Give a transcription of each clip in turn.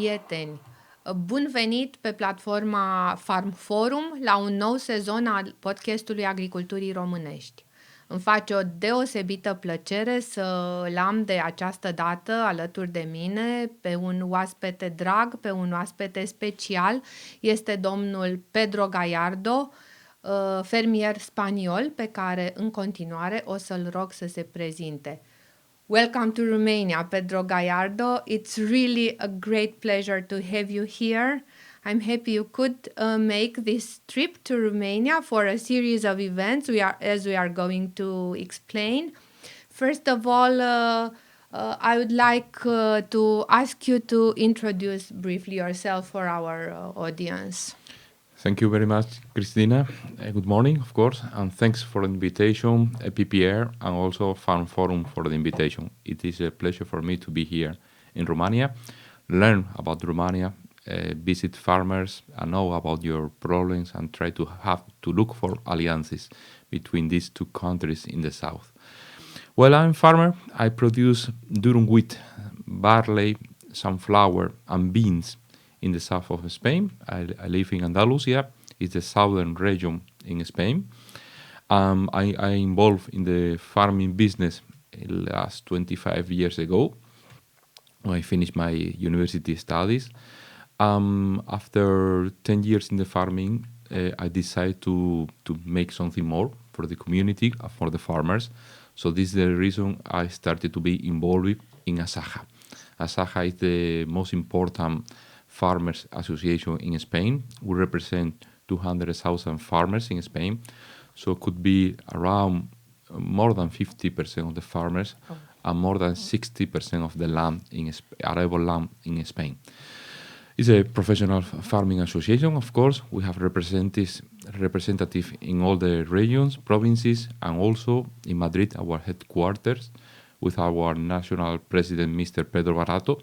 prieteni! Bun venit pe platforma Farm Forum la un nou sezon al Podcastului Agriculturii Românești. Îmi face o deosebită plăcere să-l am de această dată alături de mine pe un oaspete drag, pe un oaspete special. Este domnul Pedro Gallardo, fermier spaniol, pe care în continuare o să-l rog să se prezinte. Welcome to Romania, Pedro Gallardo. It's really a great pleasure to have you here. I'm happy you could make this trip to Romania for a series of events as we are going to explain. First of all, I would like to ask you to introduce briefly yourself for our audience. Thank you very much, Christina. Good morning, of course, and thanks for the invitation, PPR, and also Farm Forum for the invitation. It is a pleasure for me to be here in Romania, learn about Romania, visit farmers, and know about your problems, and try to look for alliances between these two countries in the south. Well, I'm a farmer. I produce durum wheat, barley, sunflower, and beans in the south of Spain. I live in Andalusia. It's the southern region in Spain. I involved in the farming business last 25 years ago when I finished my university studies. After 10 years in the farming, I decided to make something more for the community, for the farmers. So this is the reason I started to be involved in ASAJA. ASAJA is the most important farmers association in Spain. We represent 200,000 farmers in Spain, so it could be around more than 50% of the farmers and more than 60% of the land arable land in Spain. It's a professional farming association, of course. We have representatives in all the regions, provinces, and also in Madrid, our headquarters, with our national president, Mr. Pedro Gallardo.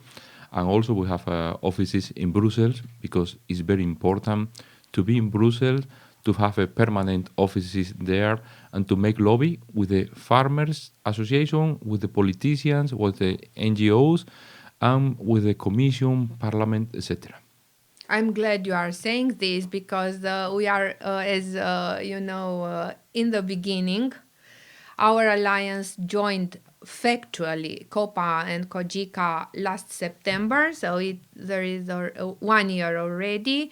And also we have offices in Brussels, because it's very important to be in Brussels, to have a permanent offices there, and to make lobby with the farmers association, with the politicians, with the NGOs, and with the commission, parliament, etc. I'm glad you are saying this because we are, in the beginning, our alliance joined factually Copa and Cogeca last September, so there is 1 year already.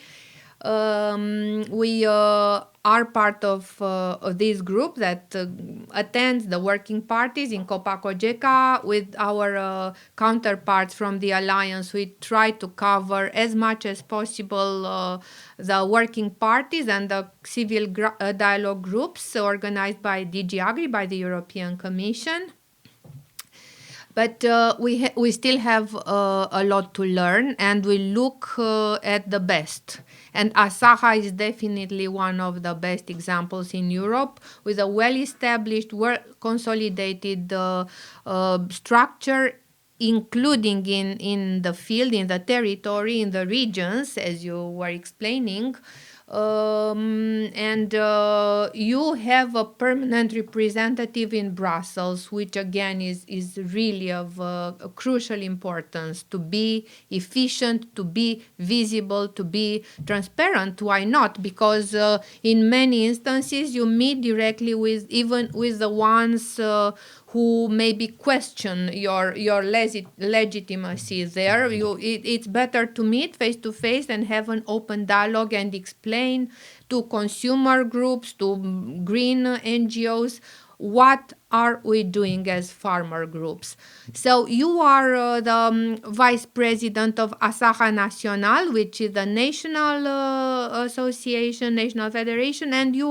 We are part of this group that attends the working parties in Copa-Cogeca. With our counterparts from the alliance, we try to cover as much as possible the working parties and the civil dialogue groups organized by DG Agri, by the European Commission. But we still have a lot to learn, and we look at the best. And ASAJA is definitely one of the best examples in Europe, with a well-established, consolidated structure, including in the field, in the territory, in the regions, as you were explaining. And you have a permanent representative in Brussels, which again is really of crucial importance, to be efficient, to be visible, to be transparent. Why not? Because in many instances you meet directly with the ones who maybe question your legitimacy there. It's better to meet face to face and have an open dialogue and explain to consumer groups, to green NGOs, what are we doing as farmer groups. So you are the vice president of ASAJA Nacional, which is the national association, national federation, and you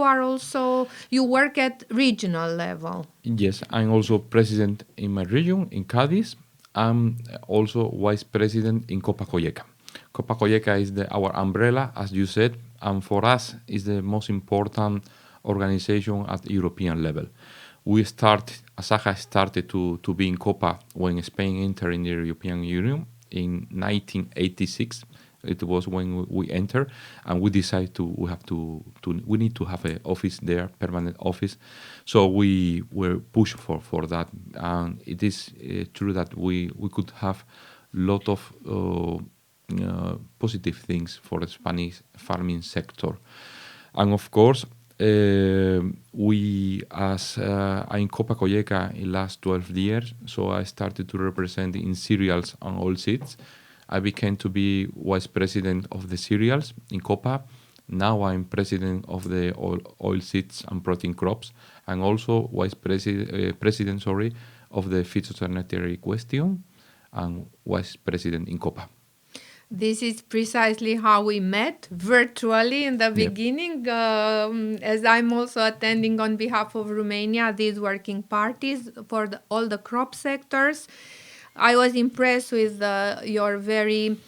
work at regional level. Yes, I'm also president in my region, in Cádiz. I'm also vice president in Copa-Cogeca. Copa-Cogeca is our umbrella, as you said, and for us is the most important organization at European level. ASAJA started to be in Copa when Spain entered in the European Union in 1986. It was when we entered, and we decided we need to have an office there, permanent office. So we were pushed for that, and it is true that we could have lot of positive things for the Spanish farming sector. And of course, we, as in Copa-Cogeca in last 12 years, so I started to represent in cereals and oilseeds. I became to be vice president of the cereals in Copa. Now I'm president of the oilseeds and protein crops, and also vice president of the phytosanitary question, and vice president in Copa. This is precisely how we met virtually in the beginning, as I'm also attending on behalf of Romania these working parties for all the crop sectors. I was impressed with your very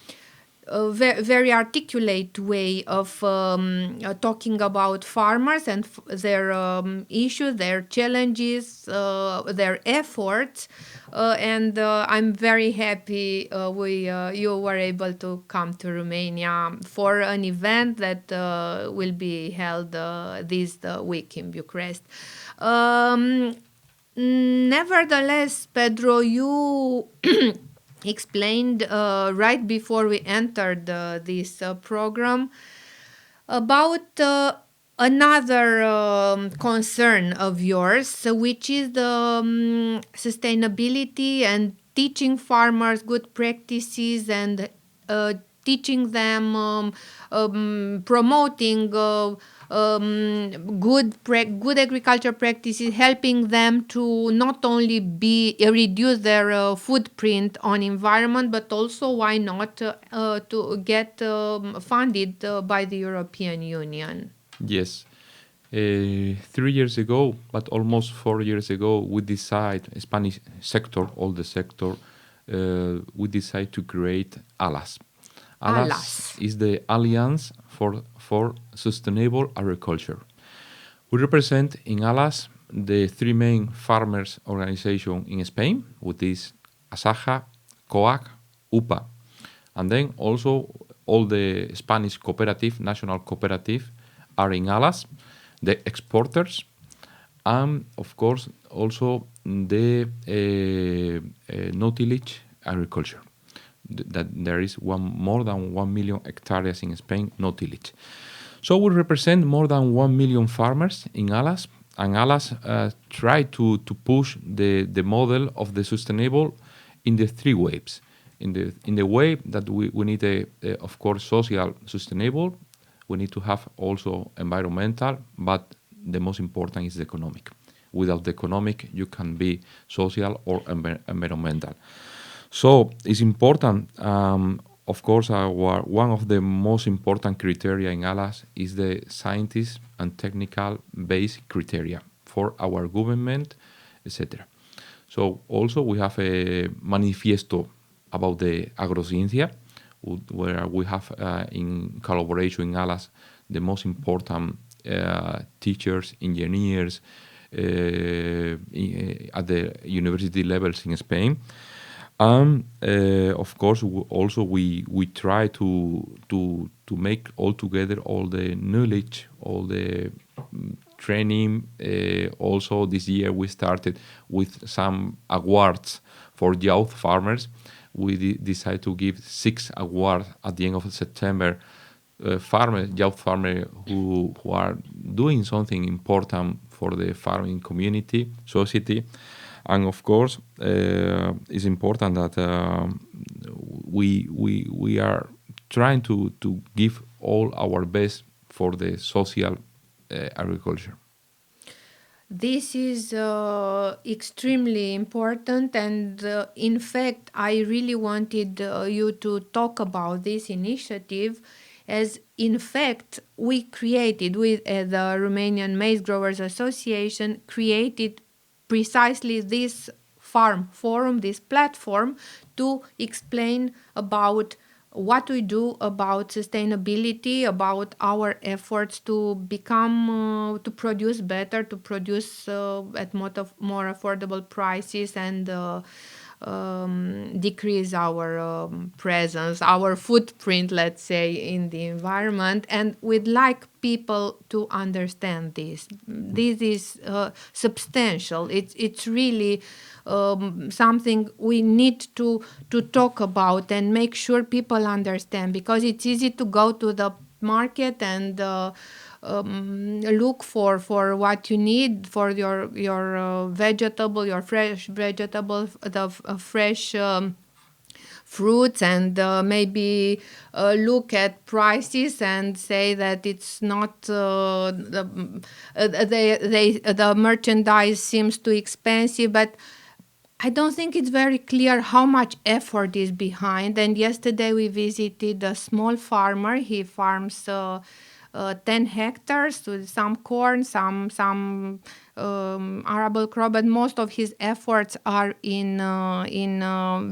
articulate way of talking about farmers and their issues, their challenges, their efforts. And I'm very happy you were able to come to Romania for an event that will be held this week in Bucharest. Nevertheless, Pedro, you explained right before we entered this program about another concern of yours, which is the sustainability and teaching farmers good practices and teaching them, promoting good agriculture practices, helping them to not only reduce their footprint on environment, but also, why not, to get funded by the European Union. Yes. 3 years ago, but almost 4 years ago, we decided, Spanish sector, all the sector, we decided to create ALAS. ALAS is the Alliance for Sustainable Agriculture. We represent in ALAS the 3 main farmers' organizations in Spain, which is ASAJA, COAG, UPA. And then also all the Spanish national cooperative are in ALAS, the exporters, and of course also the no-tillage agriculture. That there is more than 1 million hectares in Spain, no tillage. So we represent more than 1 million farmers in ALAS, and ALAS try to push the model of the sustainable in the 3 waves. In the way that we need of course social sustainable, we need to have also environmental, but the most important is the economic. Without the economic, you can be social or environmental. So it's important, of course, one of the most important criteria in ALAS is the scientist and technical based criteria for our government, etc. So also we have a manifesto about the agrociencia, where we have in collaboration in ALAS the most important teachers, engineers at the university levels in Spain. And of course, we try to make all together all the knowledge, all the training. Also, this year we started with some awards for youth farmers. We decided to give 6 awards at the end of September. Youth farmers who are doing something important for the farming community, society. And of course, it's important that we are trying to give all our best for the social agriculture. This is extremely important, and in fact, I really wanted you to talk about this initiative, as in fact, we created with the Romanian Maize Growers Association, created precisely this farm forum, this platform, to explain about what we do about sustainability, about our efforts to become, to produce better, to produce at more affordable prices, and decrease our presence, our footprint, let's say, in the environment. And we'd like people to understand this. This is substantial. It's really something we need to talk about and make sure people understand, because it's easy to go to the market and look for what you need for your vegetable, your fresh vegetable, the fresh fruits, and maybe look at prices and say that it's not the merchandise seems too expensive, but I don't think it's very clear how much effort is behind. And yesterday we visited a small farmer. He farms 10 hectares with some corn, some arable crop, but most of his efforts are in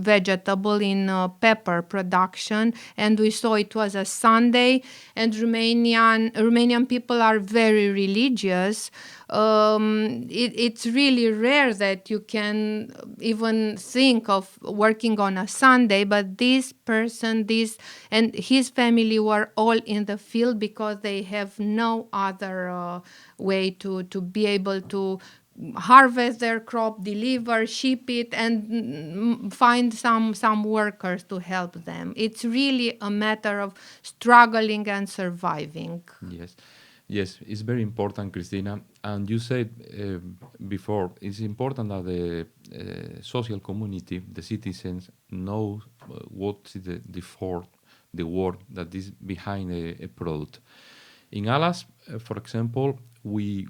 vegetable, in pepper production. And we saw it was a Sunday, and Romanian people are very religious. It's really rare that you can even think of working on a Sunday, but this person, and his family were all in the field because they have no other way to be able to harvest their crop, deliver, ship it, and find some workers to help them. It's really a matter of struggling and surviving. Yes, it's very important, Christina. And you said before, it's important that the social community, the citizens, know what is the word that is behind a product. In Alas, for example, we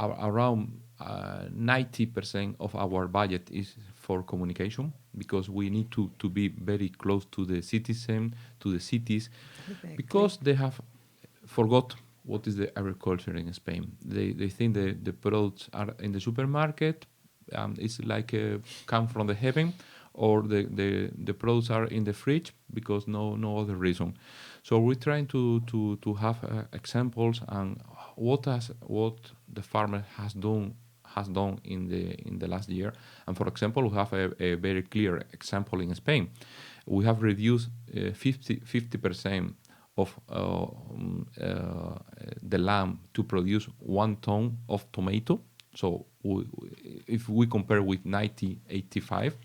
around 90% of our budget is for communication, because we need to be very close to the citizen, to the cities, exactly. Because they have forgot what is the agriculture in Spain. They think the products are in the supermarket, it's like come from the heaven, or the products are in the fridge because no other reason. So we're trying to have examples and what the farmer has done in the last year. And for example, we have a very clear example in Spain. We have reduced 50% of the land to produce 1 ton of tomato. So if we compare with 1985,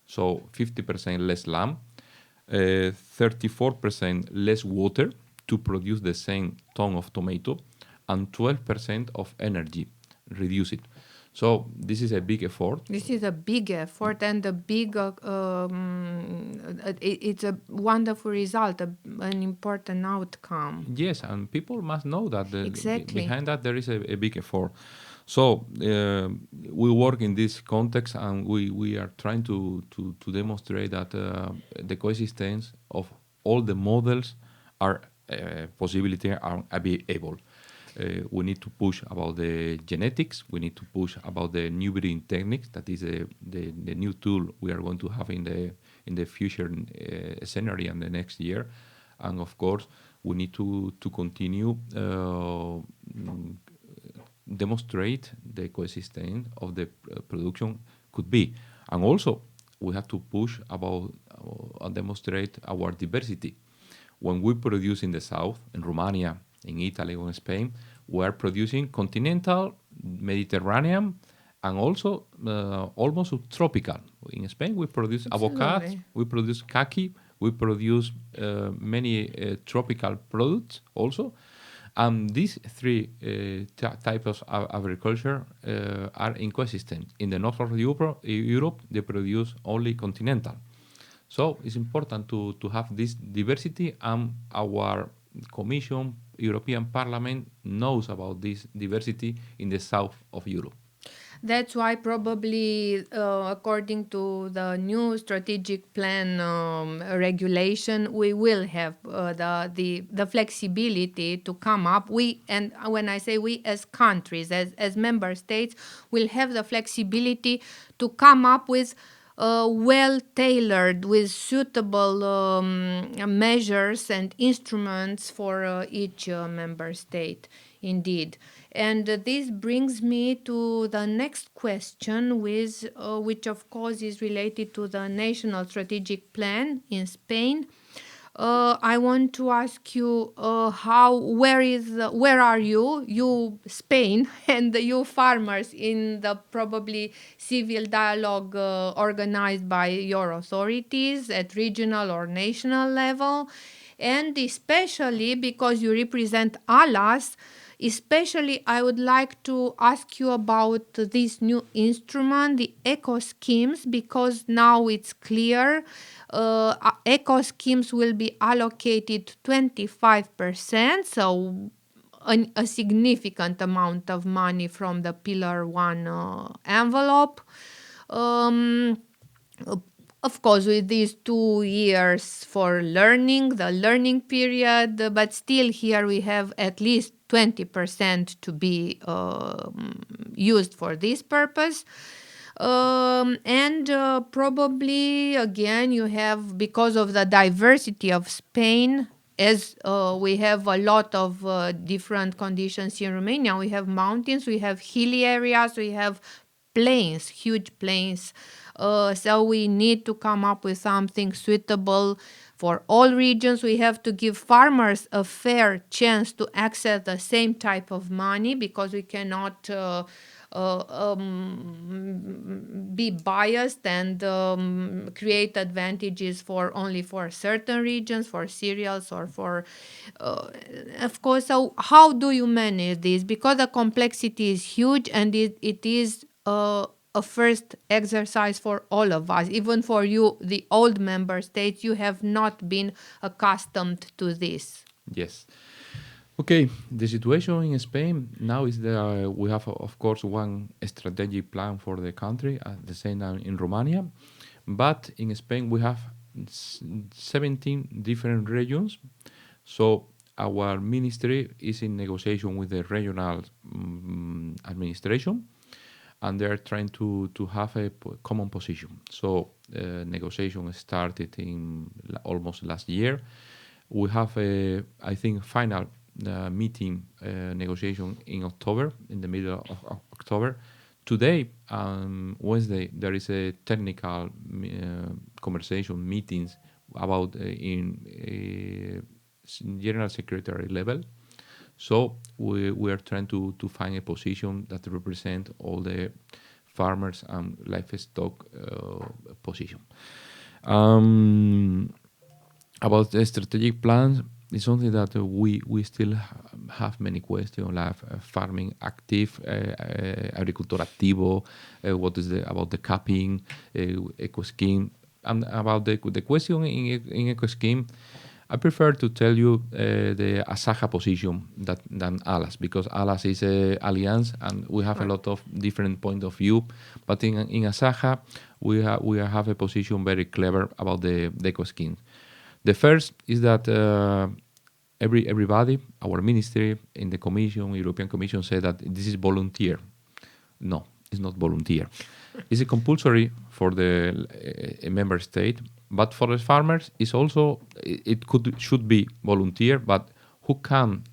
so 50% less land, 34% less water to produce the same ton of tomato, and 12% of energy reduce it. So this is a big effort. This is a big effort, and it's a wonderful result, an important outcome. Yes, and people must know that exactly. Behind that there is a big effort. So we work in this context, and we are trying to demonstrate that the coexistence of all the models are possibility are able. We need to push about the genetics. We need to push about the new breeding techniques. That is the new tool we are going to have in the future scenario and the next year. And of course, we need to continue demonstrate the coexistence of the production could be. And also, we have to push about and demonstrate our diversity. When we produce in the south, in Romania, in Italy or in Spain, we are producing continental, Mediterranean, and also almost subtropical. In Spain, we produce avocados, we produce kaki, we produce many tropical products also. And these three types of agriculture are inconsistent. In the north of Europe, they produce only continental. So it's important to have this diversity, and our Commission, European Parliament knows about this diversity in the south of Europe. That's why probably, according to the new strategic plan regulation, we will have the flexibility to come up. And when I say we as countries, as member states, will have the flexibility to come up with well-tailored, with suitable measures and instruments for each member state, indeed. And this brings me to the next question, which of course is related to the National Strategic Plan in Spain. I want to ask you where are you Spain, and you farmers in the probably civil dialogue organized by your authorities at regional or national level, and especially because you represent ALAS. Especially, I would like to ask you about this new instrument, the eco schemes, because now it's clear eco schemes will be allocated 25%, so a significant amount of money from the Pillar 1 envelope. Of course, with these 2 years for learning, the learning period, but still here we have at least 20% to be used for this purpose. And probably, again, you have, because of the diversity of Spain, as we have a lot of different conditions in Romania, we have mountains, we have hilly areas, we have plains, huge plains. So we need to come up with something suitable for all regions. We have to give farmers a fair chance to access the same type of money, because we cannot be biased and create advantages only for certain regions, for cereals or for, of course. So how do you manage this? Because the complexity is huge, and it is a first exercise for all of us. Even for you, the old member states, you have not been accustomed to this. Yes. Okay, the situation in Spain now is that we have, of course, one strategic plan for the country, the same in Romania. But in Spain, we have 17 different regions. So our ministry is in negotiation with the regional administration, and they're trying to have a common position. So negotiation started in almost last year. We have I think, final meeting negotiation in October, in the middle of October. Today, Wednesday, there is a technical conversation meetings about in general secretary level. So we are trying to find a position that represent all the farmers and livestock position. About the strategic plans, it's something that we still have many questions, like farming active, agricultor activo, what is about the capping, eco scheme, and about the question in eco scheme. I prefer to tell you the ASAJA position than ALAS, because ALAS is a alliance and we have a lot of different point of view. But in ASAJA, we have a position very clever about the eco scheme. The first is that everybody, our ministry, in the Commission, European Commission, said that this is volunteer. No, it's not volunteer. It's a compulsory for the member state, but for the farmers, it's also should be volunteer. But who can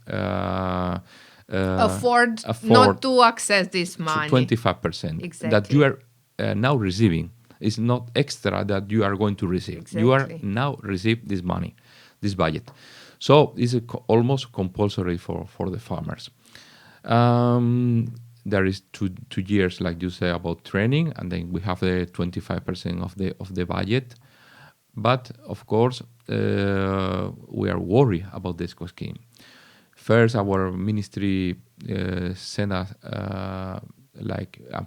afford not to access this money? 25% exactly. That you are now receiving. It's not extra that you are going to receive. Exactly. You are now receive this money, this budget. So it's almost compulsory for the farmers. There is two years, like you say, about training, and then we have the 25% of the budget. But of course, we are worried about this scheme. First, our ministry sent us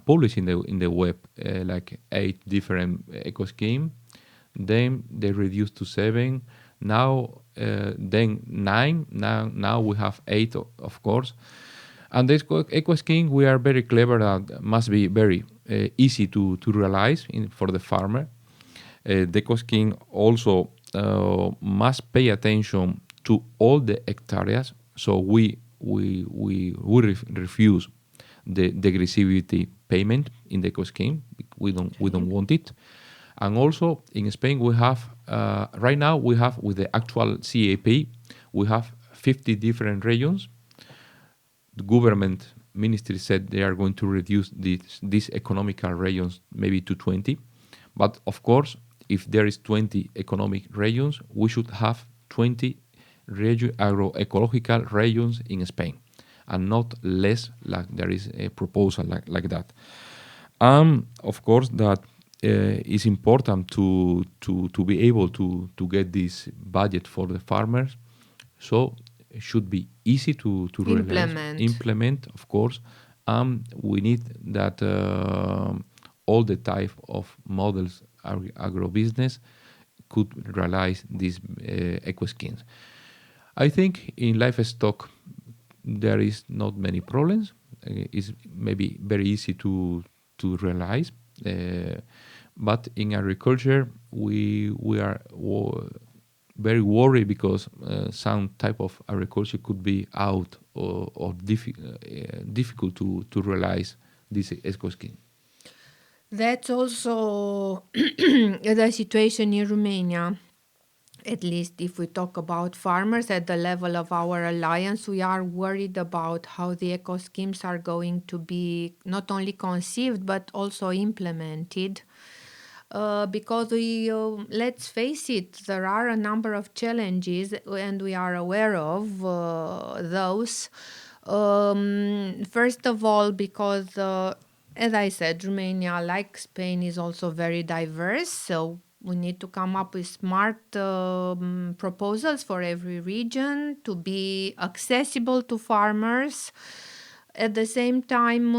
published in the web like 8 different eco schemes. Then they reduced to 7. Now then 9. Now we have 8, of course. And this eco scheme, we are very clever. That must be very easy to realize for the farmer. The eco scheme also must pay attention to all the hectares. So we refuse the degressivity payment in the eco scheme. We don't want it. And also in Spain, we have right now we have, with the actual CAP, we have 50 different regions. The government ministry said they are going to reduce these economical regions maybe to 20. But of course, if there is 20 economic regions, we should have 20 agroecological regions in Spain, and not less, like there is a proposal like that. Of course, that is important to be able to get this budget for the farmers. So it should be easy to implement, of course. We need that all the type of models agrobusiness could realize these eco schemes. I think in livestock there is not many problems. It's maybe very easy to realize. But in agriculture, we are very worried because some type of agriculture could be out or difficult to realize this eco scheme. That's also the situation in Romania. At least if we talk about farmers at the level of our alliance, we are worried about how the eco schemes are going to be not only conceived but also implemented. Because let's face it, there are a number of challenges and we are aware of those. First of all, because as I said, Romania, like Spain, is also very diverse. So we need to come up with smart proposals for every region to be accessible to farmers. At the same time,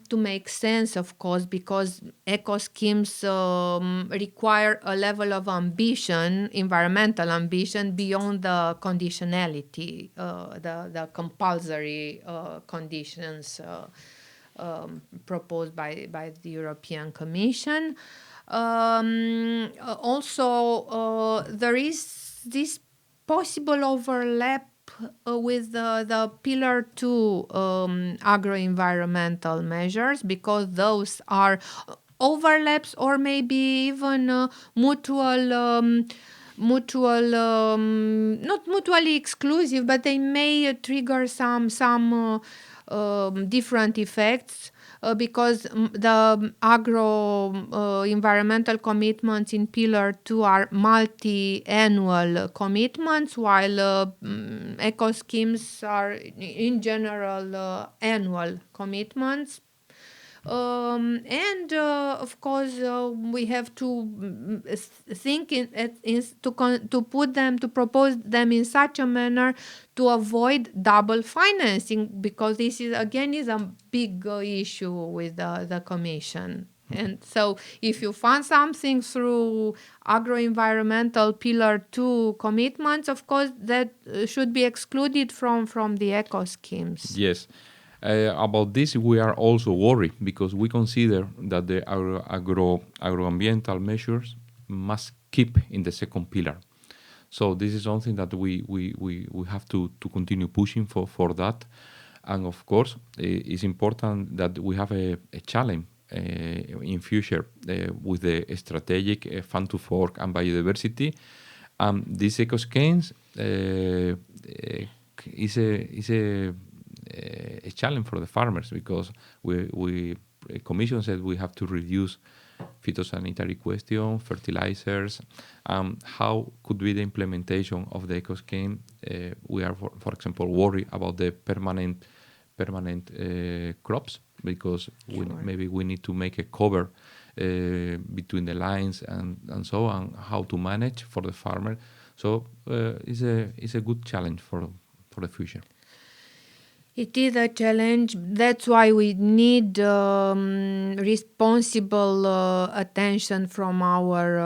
to make sense, of course, because eco schemes require a level of ambition, environmental ambition, beyond the conditionality, the compulsory conditions proposed by the European Commission. Also, there is this possible overlap with the Pillar 2 agro-environmental measures, because those are overlaps or maybe even not mutually exclusive, but they may trigger some different effects. Because the agro-environmental commitments in Pillar 2 are multi-annual commitments, while eco schemes are in general annual commitments. And of course, we have to think to propose them in such a manner to avoid double financing, because this is a big issue with the Commission. And so if you fund something through agro-environmental Pillar 2 commitments, of course, that should be excluded from the eco schemes. Yes. About this, we are also worried because we consider that the agroambiental measures must keep in the second pillar. So this is something that we have to continue pushing for that. And of course, it's important that we have a challenge in future with the strategic Fund to Fork and biodiversity. These eco schemes is a challenge for the farmers, because we Commission said we have to reduce phytosanitary question, fertilizers. How could be the implementation of the eco scheme? We are, for example, worried about the permanent crops, because maybe we need to make a cover between the lines and so on, how to manage for the farmer. So it's a good challenge for the future. It is a challenge. That's why we need responsible attention from our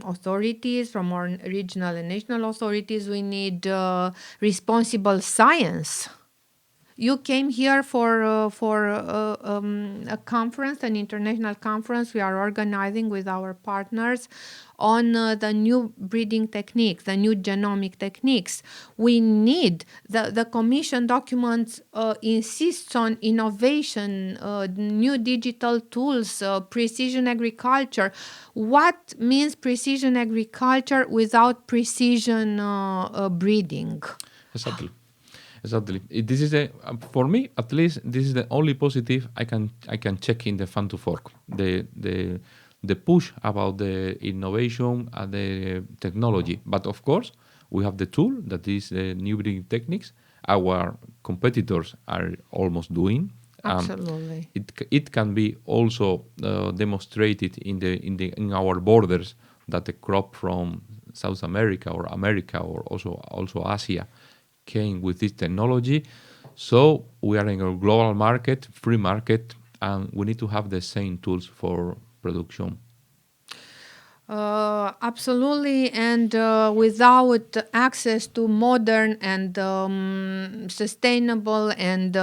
authorities, from our regional and national authorities. We need responsible science. You came here for a conference, an international conference we are organizing with our partners on the new breeding techniques, the new genomic techniques. We need, the Commission documents insists on innovation, new digital tools, precision agriculture. What means precision agriculture without precision breeding? Exactly. Exactly. This is for me at least. This is the only positive I can check in the Farm to Fork. The push about the innovation and the technology. But of course, we have the tool that is new breeding techniques. Our competitors are almost doing. Absolutely. It can be also demonstrated in our borders that the crop from South America or also Asia came with this technology. So we are in a global market, free market, and we need to have the same tools for production. Absolutely, and without access to modern and sustainable and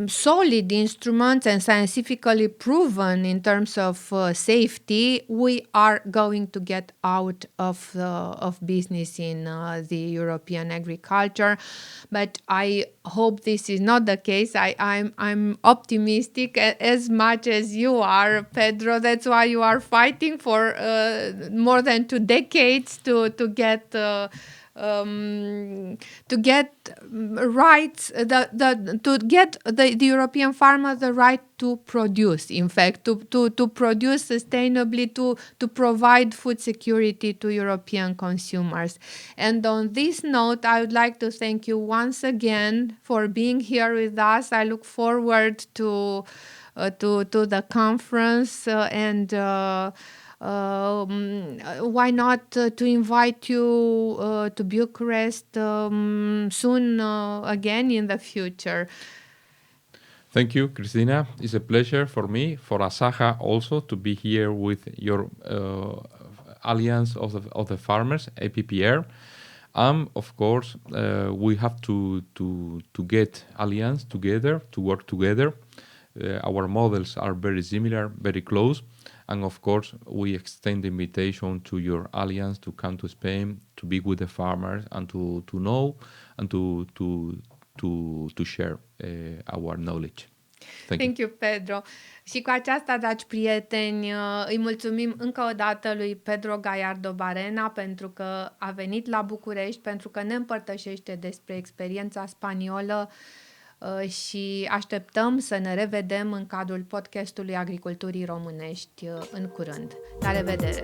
solid instruments and scientifically proven in terms of safety, we are going to get out of business in the European agriculture. But I hope this is not the case. I'm optimistic as much as you are, Pedro. That's why you are fighting for more than 2 decades to get rights, to get the European farmer the right to produce, in fact, to produce sustainably, to provide food security to European consumers. And on this note, I would like to thank you once again for being here with us. I look forward to the conference and why not to invite you to Bucharest soon again in the future. Thank you, Cristina. It's a pleasure for me, for Asaja also, to be here with your alliance of the farmers, APPR. Of course, we have to get alliance together, to work together. Our models are very similar, very close. And of course, we extend the invitation to your alliance to come to Spain, to be with the farmers, and to know and to share our knowledge. Thank you, Pedro. Și cu aceasta, dragi prieteni, îi mulțumim încă o dată lui Pedro Gallardo Barena pentru că a venit la București, pentru că ne împărtășește despre experiența spaniolă și așteptăm să ne revedem în cadrul podcastului Agriculturii Românești în curând. La revedere!